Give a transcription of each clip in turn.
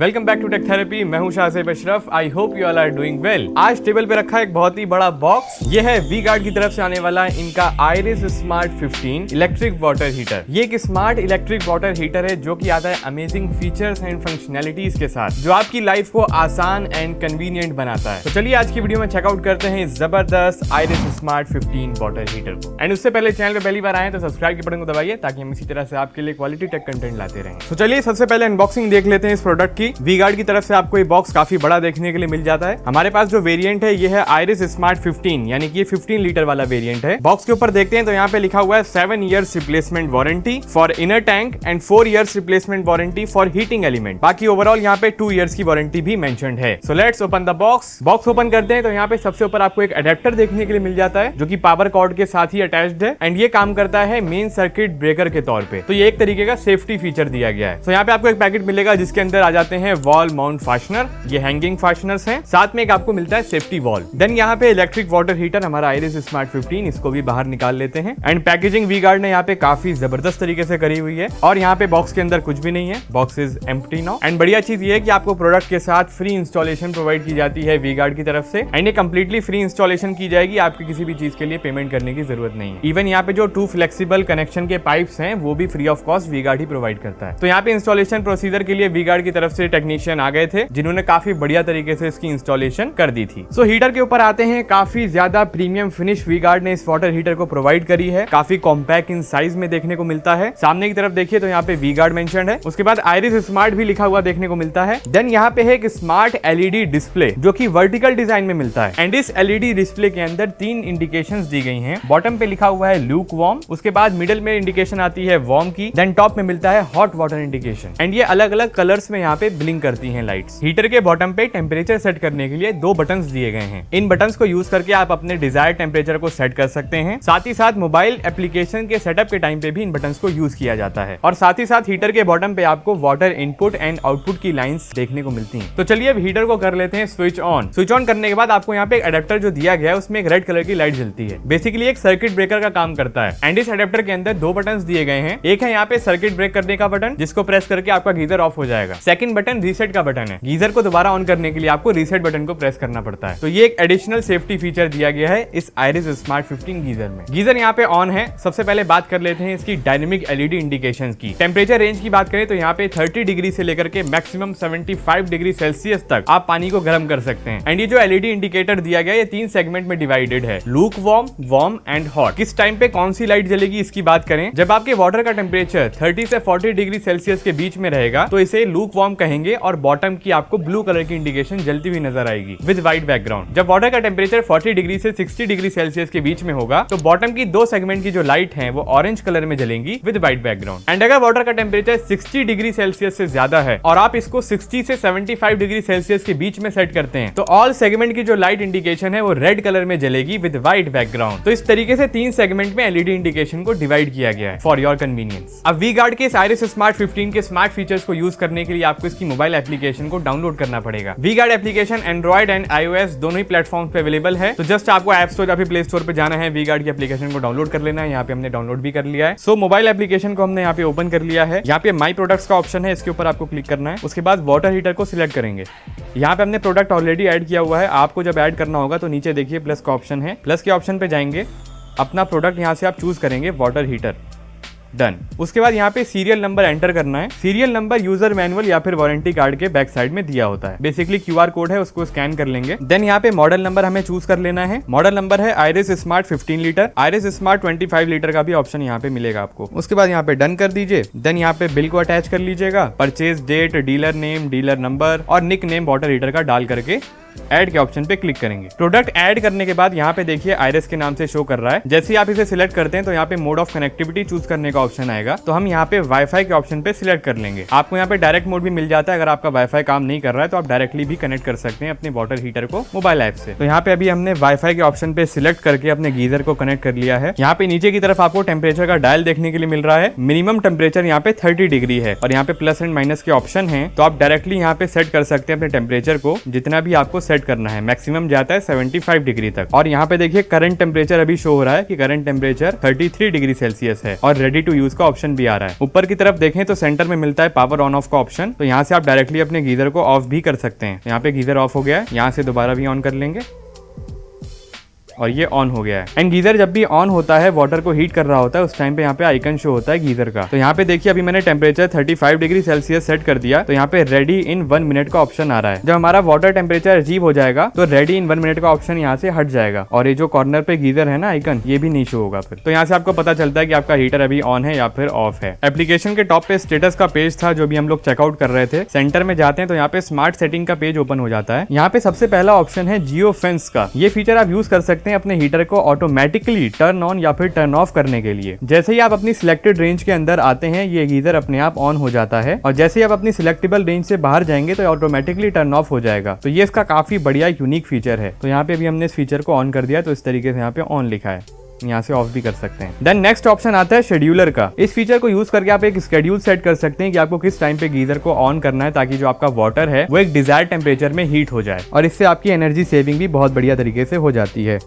Welcome back to tech therapy. मैं हूं Shahzeb Ashraf. I hope you all are doing well. आज table पे रखा एक बहुत ही बड़ा बॉक्स। ये है वी गार्ड की तरफ से आने वाला इनका iris smart 15 electric water heater. ये एक स्मार्ट इलेक्ट्रिक वाटर हीटर है जो कि आता है अमेजिंग फीचर्स एंड फंक्शनैलिटीज के साथ, जो आपकी लाइफ को आसान एंड कन्वीनियंट बनाता है। तो चलिए आज की वीडियो में चेकआउट करते हैं इस जबरदस्त आयरिस स्मार्ट 15 वाटर हीटर को। एंड उससे पहले चैनल पे पहली बार आए तो सब्सक्राइब के बटन को दबाइए ताकि हम इसी तरह से आपके लिए क्वालिटी टेक कंटेंट लाते रहें। तो चलिए सबसे पहले अनबॉक्सिंग देख लेते हैं इस प्रोडक्ट की। वी गार्ड की तरफ से आपको ये बॉक्स काफी बड़ा देखने के लिए मिल जाता है। हमारे पास जो वेरिएंट है ये है आयरिस स्मार्ट 15, यानी कि ये 15 लीटर वाला वेरिएंट है। बॉक्स के ऊपर देखते हैं तो यहाँ पे लिखा हुआ है 7 years replacement warranty for inner tank and 4 years replacement warranty for heating element. बाकी ओवरऑल यहाँ पे 2 इयर्स की वारंटी भी मेंशन्ड है। So let's open the box. Box open करते हैं तो यहाँ पे सबसे ऊपर आपको एक अडेप्टर देखने के लिए मिल जाता है जो कि पावर कॉर्ड के साथ ही अटैच्ड है एंड ये काम करता है मेन सर्किट ब्रेकर के तौर पे। तो ये एक तरीके का सेफ्टी फीचर दिया गया है। तो यहाँ पे आपको एक पैकेट मिलेगा जिसके अंदर आ जाते हैं वॉल माउंट फास्टनर, ये हैंगिंग फास्टनर्स हैं, साथ में एक आपको मिलता है सेफ्टी वॉल। देन यहाँ पे इलेक्ट्रिक वाटर हीटर हमारा आयरिस स्मार्ट 15, इसको भी बाहर निकाल लेते हैं। एंड पैकेजिंग वी गार्ड ने यहाँ पे काफी जबरदस्त तरीके से करी हुई है और यहाँ पे बॉक्स के अंदर कुछ भी नहीं है। Box is empty now. And बढ़िया चीज ये है कि आपको प्रोडक्ट के साथ फ्री इंस्टॉलेशन प्रोवाइड की जाती है वी गार्ड की तरफ से एंड ये कंप्लीटली फ्री इंस्टॉलेशन की जाएगी। आपकी किसी भी चीज के लिए पेमेंट करने की जरूरत नहीं है। इवन यहाँ पे जो 2 फ्लेक्सिबल कनेक्शन के पाइप्स हैं वो भी free of cost V Guard ही प्रोवाइड करता है। तो यहाँ पे इंस्टॉलेशन प्रोसीजर के लिए वी गार्ड की तरफ से टेक्नीशियन आ गए थे जिन्होंने काफी बढ़िया तरीके से इसकी इंस्टॉलेशन कर दी थी। सो हीटर के ऊपर आते हैं। काफी ज्यादा प्रीमियम फिनिश वी गार्ड ने इस वाटर हीटर को प्रोवाइड करी है। काफी कॉम्पैक्ट इन साइज में देखने को मिलता है। सामने की तरफ देखिए तो यहाँ पे वी गार्ड मेंशन्ड है। उसके बाद आयरिस स्मार्ट भी लिखा हुआ देखने को मिलता है। देन यहाँ पे है एक स्मार्ट एलईडी डिस्प्ले जो कि वर्टिकल डिजाइन में मिलता है एंड इस एलईडी डिस्प्ले के अंदर 3 इंडिकेशंस दी गई हैं। बॉटम पे लिखा हुआ है लूक वार्म, उसके बाद मिडिल में इंडिकेशन आती है वार्म की, देन टॉप में मिलता है हॉट वाटर इंडिकेशन एंड ये अलग अलग कलर्स में यहाँ पे ब्लिंक करती हैं लाइट्स। हीटर के बॉटम पे टेम्परेचर सेट करने के लिए 2 बटन्स दिए गए हैं। इन बटन्स को यूज करके आप अपने डिजायर्ड टेम्परेचर को सेट कर सकते हैं। साथ ही साथ मोबाइल एप्लीकेशन के सेटअप के टाइम पे भी इन बटन्स को यूज किया जाता है और साथ ही साथ हीटर के बॉटम पे आपको वाटर इनपुट एंड आउटपुट की लाइंस देखने को मिलती हैं। तो चलिए अब हीटर को कर लेते हैं स्विच ऑन। स्विच ऑन करने के बाद आपको यहाँ पे एक अडेप्टर जो दिया गया है उसमें एक रेड कलर की लाइट जलती है। बेसिकली एक सर्किट ब्रेकर का काम करता है एंड इस अडेप्टर के अंदर 2 बटन्स दिए गए हैं। एक है यहाँ पे सर्किट ब्रेक करने का बटन जिसको प्रेस करके आपका गीजर ऑफ हो जाएगा। सेकंड बटन रीसेट का बटन है। गीजर को दोबारा ऑन करने के लिए आपको रीसेट बटन को प्रेस करना पड़ता है। तो ये एक एडिशनल सेफ्टी फीचर दिया गया है इस आयरिस स्मार्ट 15 गीजर में। गीजर यहाँ पे ऑन है। सबसे पहले बात कर लेते हैं इसकी डायनेमिक एलईडी इंडिकेशंस की। टेम्परेचर रेंज की बात करें तो यहाँ पे 30 डिग्री से लेकर के मैक्सिमम 75 डिग्री सेल्सियस तक आप पानी को गर्म कर सकते हैं। एंड ये जो एलईडी इंडिकेटर दिया गया है ये 3 सेगमेंट में डिवाइडेड है, look warm, warm and hot. किस टाइम पे कौन सी लाइट जलेगी इसकी बात करें, जब आपके वाटर का टेम्परेचर 30 से 40 डिग्री सेल्सियस के बीच में रहेगा तो इसे लूक वार्म कहेंगे और बॉटम की आपको ब्लू कलर की इंडिकेशन जलती हुई नजर आएगी विद व्हाइट बैकग्राउंड। जब वाटर का टेम्परेचर 40 डिग्री से 60 डिग्री सेल्सियस के बीच में होगा तो बॉटम की 2 सेगमेंट की जो लाइट हैं वो ऑरेंज कलर में जलेंगी विद व्हाइट बैकग्राउंड। एंड अगर वाटर का टेम्परेचर 60 डिग्री सेल्सियस से ज्यादा है और आप इसको 60 से 75 डिग्री सेल्सियस के बीच में सेट करते हैं तो ऑल सेगमेंट की जो लाइट इंडिकेशन है वो रेड कलर में जलेगी विद व्हाइट बैकग्राउंड। तो इस तरीके से 3 सेगमेंट में एलईडी इंडिकेशन को डिवाइड किया गया है फॉर योर कन्वीनियंस। अब वी गार्ड के इस आयरिस स्मार्ट 15 के स्मार्ट फीचर्स को यूज करने के लिए आपको इसकी मोबाइल एप्लीकेशन को डाउनलोड करना पड़ेगा। V Guard application android and iOS दोनों ही प्लेटफॉर्म्स पे अवेलेबल है। तो जस्ट आपको ऐप स्टोर या फिर प्ले स्टोर पे जाना है, वी गार्ड की एप्लीकेशन को डाउनलोड कर लेना है। यहाँ पे हमने डाउनलोड भी कर लिया है। सो मोबाइल एप्लीकेशन को हमने यहाँ पे ओपन कर लिया है। यहाँ पे माई प्रोडक्ट्स का ऑप्शन है, इसके ऊपर आपको क्लिक करना है। उसके बाद वाटर हीटर को सिलेक्ट करेंगे। यहाँ पे हमने प्रोडक्ट ऑलरेडी ऐड किया हुआ है। आपको जब ऐड करना होगा तो नीचे देखिए प्लस का ऑप्शन है। प्लस के ऑप्शन पे जाएंगे, अपना प्रोडक्ट यहाँ से आप चूज करेंगे वाटर हीटर। डन। उसके बाद यहाँ पे सीरियल नंबर एंटर करना है। सीरियल नंबर यूजर मैनुअल या फिर वारंटी कार्ड के बैक साइड में दिया होता है। बेसिकली क्यूआर कोड है, उसको स्कैन कर लेंगे। देन यहाँ पे मॉडल नंबर हमें चूज कर लेना है। मॉडल नंबर है iris smart 15 litre. Iris smart 25 litre का भी ऑप्शन यहाँ पे मिलेगा आपको। उसके बाद यहाँ पे डन कर दीजिए। देन यहाँ पे बिल को अटैच कर लीजिएगा। Purchase date, dealer name, dealer number और निक नेम वाटर हीटर का डाल करके ऐड के ऑप्शन पे क्लिक करेंगे। प्रोडक्ट ऐड करने के बाद यहाँ पे देखिए आयरिस के नाम से शो कर रहा है। जैसे ही आप इसे सिलेक्ट करते हैं तो यहाँ पे मोड ऑफ कनेक्टिविटी चूज करने का ऑप्शन आएगा। तो हम यहाँ पे वाईफाई के ऑप्शन पे सिलेक्ट कर लेंगे। आपको यहाँ पे डायरेक्ट मोड भी मिल जाता है। अगर आपका वाईफाई काम नहीं कर रहा है तो आप डायरेक्टली भी कनेक्ट कर सकते हैं अपने वाटर हीटर को मोबाइल ऐप से। तो यहाँ पे अभी हमने वाईफाई के ऑप्शन पे सिलेक्ट करके अपने गीजर को कनेक्ट कर लिया है। यहाँ पे नीचे की तरफ आपको टेम्परेचर का डायल देखने के लिए मिल रहा है। मिनिमम टेम्परेचर यहाँ पे 30 डिग्री है और यहाँ पे प्लस एंड माइनस के ऑप्शन है। तो आप डायरेक्टली यहाँ पे सेट कर सकते हैं अपने टेम्परेचर को जितना भी आपको आपको सेट करना है। मैक्सिमम जाता है 75 डिग्री तक। और यहाँ पे देखिए करंट टेम्परेचर अभी शो हो रहा है कि करंट टेम्परेचर 33 डिग्री सेल्सियस है और रेडी टू यूज का ऑप्शन भी आ रहा है। ऊपर की तरफ देखें तो सेंटर में मिलता है पावर ऑन ऑफ का ऑप्शन, तो यहाँ से आप डायरेक्टली अपने गीजर को ऑफ भी कर सकते हैं। यहाँ पे गीजर ऑफ हो गया है, यहाँ से दोबारा भी ऑन कर लेंगे और ये ऑन हो गया है। एंड गीजर जब भी ऑन होता है, वाटर को हीट कर रहा होता है, उस टाइम पे यहाँ पे आइकन शो होता है गीजर का। तो यहाँ पे देखिए अभी मैंने टेम्परेचर 35 डिग्री सेल्सियस सेट कर दिया, तो यहाँ पे रेडी इन 1 मिनट का ऑप्शन आ रहा है। जब हमारा वाटर टेम्परेचर अचीव हो जाएगा तो रेडी इन 1 मिनट का ऑप्शन यहाँ से हट जाएगा और ये जो कॉर्नर पे गीजर है ना आइकन, ये भी नहीं शो होगा फिर। तो यहाँ से आपको पता चलता है कि आपका हीटर अभी ऑन है या फिर ऑफ है। एप्लीकेशन के टॉप पे स्टेटस का पेज था जो भी हम लोग चेकआउट कर रहे थे। सेंटर में जाते हैं तो यहाँ पे स्मार्ट सेटिंग का पेज ओपन हो जाता है। यहाँ पे सबसे पहला ऑप्शन है जियो फेंस का। ये फीचर आप यूज कर सकते हैं अपने हीटर को ऑटोमेटिकली टर्न ऑन या फिर टर्न ऑफ करने के लिए। जैसे ही आप अपनी सिलेक्टेड रेंज के अंदर आते हैं, ये गीजर अपने आप ऑन हो जाता है और जैसे ही आप अपनी सिलेक्टेबल रेंज से बाहर जाएंगे तो ऑटोमेटिकली टर्न ऑफ हो जाएगा। तो ये इसका काफी बढ़िया यूनिक फीचर है। तो यहाँ पे भी हमने इस फीचर को ऑन कर दिया, तो इस तरीके से यहाँ पे ऑन लिखा है, यहाँ से ऑफ भी कर सकते हैं। देन नेक्स्ट ऑप्शन आता है शेड्यूलर का। इस फीचर को यूज करके आप एक शेड्यूल सेट कर सकते हैं कि आपको किस टाइम पे गीजर को ऑन करना है, ताकि जो आपका वाटर है वो एक डिजायर्ड टेम्परेचर में हीट हो जाए और इससे आपकी एनर्जी सेविंग भी बहुत बढ़िया तरीके से हो जाती है।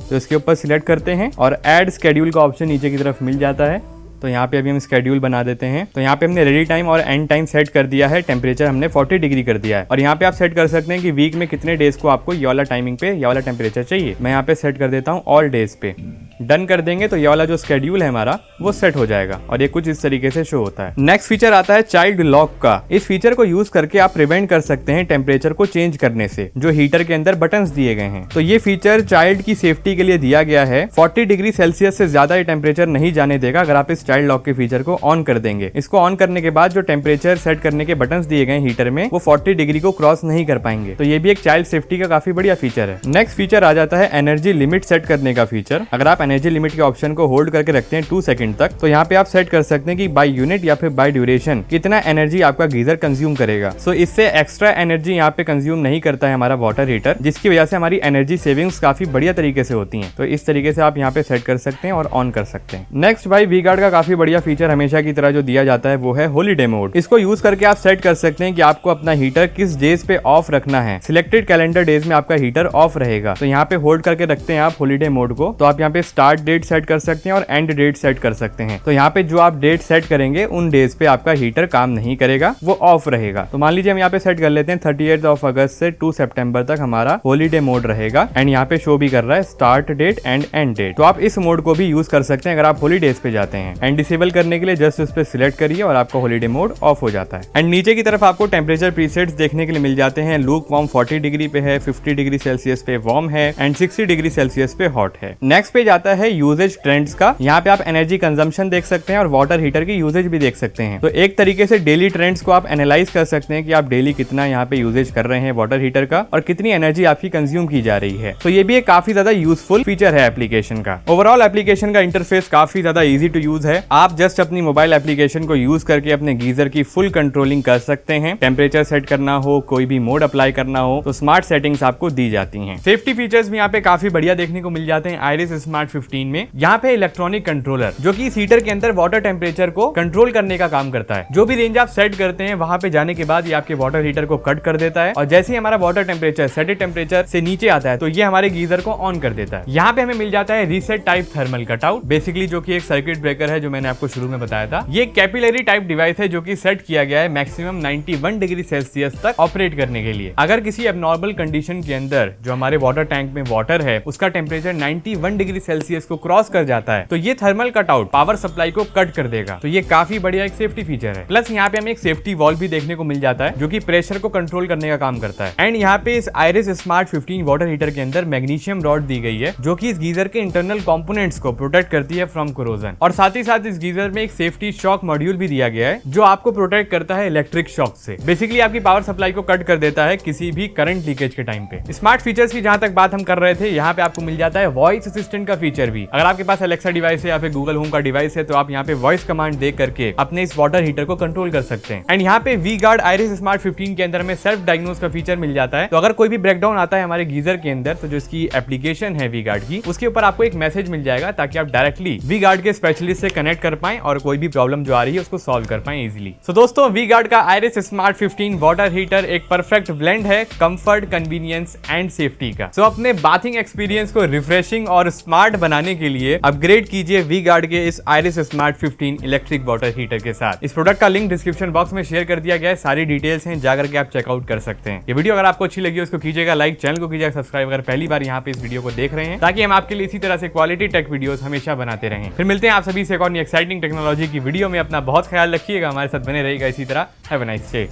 तो इसके ऊपर सिलेक्ट करते हैं और ऐड शेड्यूल का ऑप्शन नीचे की तरफ मिल जाता है। तो यहाँ पे अभी हम शेड्यूल बना देते हैं। तो यहाँ पे हमने रेडी टाइम और एंड टाइम सेट कर दिया है। टेम्परेचर हमने 40 डिग्री कर दिया है और यहाँ पे आप सेट कर सकते हैं कि वीक में कितने डेज को आपको ये वाला टाइमिंग पे ये वाला टेम्परेचर चाहिए। मैं यहाँ पे सेट कर देता हूँ ऑल डेज पे। डन कर देंगे तो ये वाला जो शेड्यूल है हमारा वो सेट हो जाएगा और ये कुछ इस तरीके से शो होता है। नेक्स्ट फीचर आता है चाइल्ड लॉक का। इस फीचर को यूज करके आप प्रिवेंट कर सकते हैं टेम्परेचर को चेंज करने से, जो हीटर के अंदर बटन्स दिए गए हैं। तो ये फीचर चाइल्ड की सेफ्टी के लिए दिया गया है। 40 डिग्री सेल्सियस से ज्यादा ये टेम्परेचर नहीं जाने देगा अगर आप इस चाइल्ड लॉक के फीचर को ऑन कर देंगे। इसको ऑन करने के बाद जो टेम्परेचर सेट करने के बटन्स दिए गए हीटर में, वो 40 डिग्री को क्रॉस नहीं कर पाएंगे। तो ये भी एक चाइल्ड सेफ्टी का काफी बढ़िया फीचर है। नेक्स्ट फीचर आ जाता है एनर्जी लिमिट सेट करने का फीचर। अगर आप एनर्जी लिमिट के ऑप्शन को होल्ड करके रखते हैं 2 सेकंड तक, तो यहाँ पे आप सेट कर सकते हैं कि बाय यूनिट या फिर बाय ड्यूरेशन कितना एनर्जी आपका गीजर कंज्यूम करेगा। सो इससे एक्स्ट्रा एनर्जी यहाँ पे कंज्यूम नहीं करता है हमारा वाटर हीटर, जिसकी वजह से हमारी एनर्जी सेविंग्स काफी बढ़िया तरीके से होती हैं। तो इस तरीके से आप यहाँ पे सेट कर सकते हैं और ऑन कर सकते हैं। नेक्स्ट भाई वी गार्ड का काफी बढ़िया फीचर हमेशा की तरह जो दिया जाता है वो है हॉलीडे मोड। इसको यूज करके आप सेट कर सकते हैं कि आपको अपना हीटर किस डेज पे ऑफ रखना है। सिलेक्टेड कैलेंडर डेज में आपका हीटर ऑफ रहेगा। तो यहाँ पे होल्ड करके रखते हैं आप हॉलीडे मोड को, तो आप यहाँ पे स्टार्ट डेट सेट कर सकते हैं और एंड डेट सेट कर सकते हैं। तो यहाँ पे जो आप डेट सेट करेंगे उन डेज पे आपका हीटर काम नहीं करेगा, वो ऑफ रहेगा। तो मान लीजिए हम यहाँ पे सेट कर लेते हैं 38 ऑफ अगस्त से 2 सितंबर तक हमारा हॉलीडे मोड रहेगा एंड यहाँ पे शो भी कर रहा है start date and end date. तो आप इस मोड को भी यूज कर सकते हैं अगर आप हॉलीडेज पे जाते हैं। एंड डिसेबल करने के लिए जस्ट उस पे सिलेक्ट करिए और आपका हॉलीडे मोड ऑफ हो जाता है। एंड नीचे की तरफ आपको टेम्परेचर प्रीसेट्स देखने के लिए मिल जाते हैं। लूक वार्म 40 डिग्री पे है, 50 डिग्री सेल्सियस पे वार्म है एंड 60 डिग्री सेल्सियस पे हॉट है। नेक्स्ट पेज आता है यूजेज ट्रेंड्स का। यहाँ पे आप एनर्जी कंजम्पशन देख सकते हैं और वाटर हीटर की यूजेज भी देख सकते हैं। तो एक तरीके से डेली ट्रेंड्स को आप एनालाइज कर सकते हैं कि आप डेली कितना यहाँ पे यूजेज कर रहे हैं वाटर हीटर का और कितनी एनर्जी आपकी कंज्यूम की जा रही है। तो ये भी एक काफी ज्यादा यूजफुल फीचर है एप्लीकेशन का। ओवरऑल एप्लीकेशन का इंटरफेस काफी ज्यादा इजी टू यूज है। आप जस्ट अपनी मोबाइल एप्लीकेशन को यूज करके अपने गीजर की फुल कंट्रोलिंग कर सकते हैं। टेम्परेचर सेट करना हो, कोई भी मोड अप्लाई करना हो, तो स्मार्ट सेटिंग्स आपको दी जाती हैं। सेफ्टी फीचर्स भी यहाँ पे काफी बढ़िया देखने को मिल जाते हैं आयरिस स्मार्ट 15 में। यहाँ पे इलेक्ट्रॉनिक कंट्रोलर जो कि इस हीटर के अंदर वाटर टेम्परेचर को कंट्रोल करने का काम करता है। जो भी रेंज आप सेट करते हैं वहां पे जाने के बाद ये आपके वाटर हीटर को कट कर देता है और जैसे ही हमारा वाटर टेम्परेचर सेटेड टेम्परेचर से नीचे आता है तो ये हमारे गीजर को ऑन कर देता है। यहाँ पे हमें मिल जाता है reset type thermal cutout, basically जो कि एक सर्किट ब्रेकर है जो मैंने आपको शुरू में बताया था। ये कैपिलरी टाइप डिवाइस है जो कि सेट किया गया है मैक्सिमम 91 डिग्री सेल्सियस तक ऑपरेट करने के लिए। अगर किसी एबनॉर्मल कंडीशन के अंदर जो हमारे वाटर टैंक में वाटर है उसका टेम्परेचर 91 डिग्री सेल्सियस को क्रॉस कर जाता है तो ये थर्मल कटआउट पावर सप्लाई को कट कर देगा। तो ये काफी बढ़िया एक सेफ्टी फीचर है। प्लस यहाँ पे हमें एक सेफ्टी वॉल्व भी देखने को मिल जाता है जो कि प्रेशर को कंट्रोल करने का काम करता है। एंड यहाँ पे इस आयरिस स्मार्ट 15 वाटर हीटर के अंदर मैग्नीशियम रॉड दी गई है जो कि इस गीजर के इंटरनल कंपोनेंट्स को प्रोटेक्ट करती है फ्रॉम कोरोजन। और साथ ही साथ इस गीजर में एक सेफ्टी शॉक मॉड्यूल भी दिया गया है जो आपको प्रोटेक्ट करता है इलेक्ट्रिक शॉक से। बेसिकली आपकी पावर सप्लाई को कट कर देता है किसी भी करंट लीकेज के टाइम पे। स्मार्ट फीचर्स की जहां तक बात हम कर रहे थे, यहाँ पे आपको मिल जाता है वॉइस असिस्टेंट का फीचर फीचर भी। अगर आपके पास एलेक्सा डिवाइस है या फिर गूगल होम का डिवाइस है तो आप यहाँ पे वॉइस कमांड दे करके अपने इस वाटर हीटर को कंट्रोल कर सकते हैं। एंड यहाँ पे वी गार्ड आयरिस स्मार्ट 15 के अंदर में सेल्फ डायग्नोस का फीचर मिल जाता है। तो अगर कोई भी ब्रेकडाउन आता है हमारे गीजर के अंदर तो जो इसकी एप्लीकेशन है वी गार्ड की, उसके ऊपर आपको एक मैसेज मिल जाएगा ताकि आप डायरेक्टली वी गार्ड के स्पेशलिस्ट से कनेक्ट कर पाएं और कोई भी प्रॉब्लम जो आ रही है उसको सॉल्व कर पाएं इजीली। सो दोस्तों, वी गार्ड का आयरिस स्मार्ट 15 वाटर हीटर एक परफेक्ट ब्लेंड है कंफर्ट, कन्वीनियंस एंड सेफ्टी का। सो अपने बाथिंग एक्सपीरियंस को रिफ्रेशिंग और स्मार्ट बनाने के लिए अपग्रेड कीजिए वी गार्ड के इस iris smart 15 electric water heater के साथ। इस प्रोडक्ट का लिंक डिस्क्रिप्शन बॉक्स में शेयर कर दिया गया है, सारी डिटेल्स हैं, जाकर के आप चेकआउट कर सकते हैं। ये वीडियो अगर आपको अच्छी लगी उसको कीजिएगा लाइक, चैनल को कीजिएगा सब्सक्राइब अगर पहली बार यहाँ पे इस वीडियो को देख रहे हैं, ताकि हम आपके लिए इसी तरह से क्वालिटी टेक वीडियोस हमेशा बनाते रहें। फिर मिलते हैं आप सभी से एक और एक्साइटिंग टेक्नोलॉजी की वीडियो में। अपना बहुत ख्याल रखिएगा, हमारे साथ बने रहेगा इसी तरह। Have a nice day.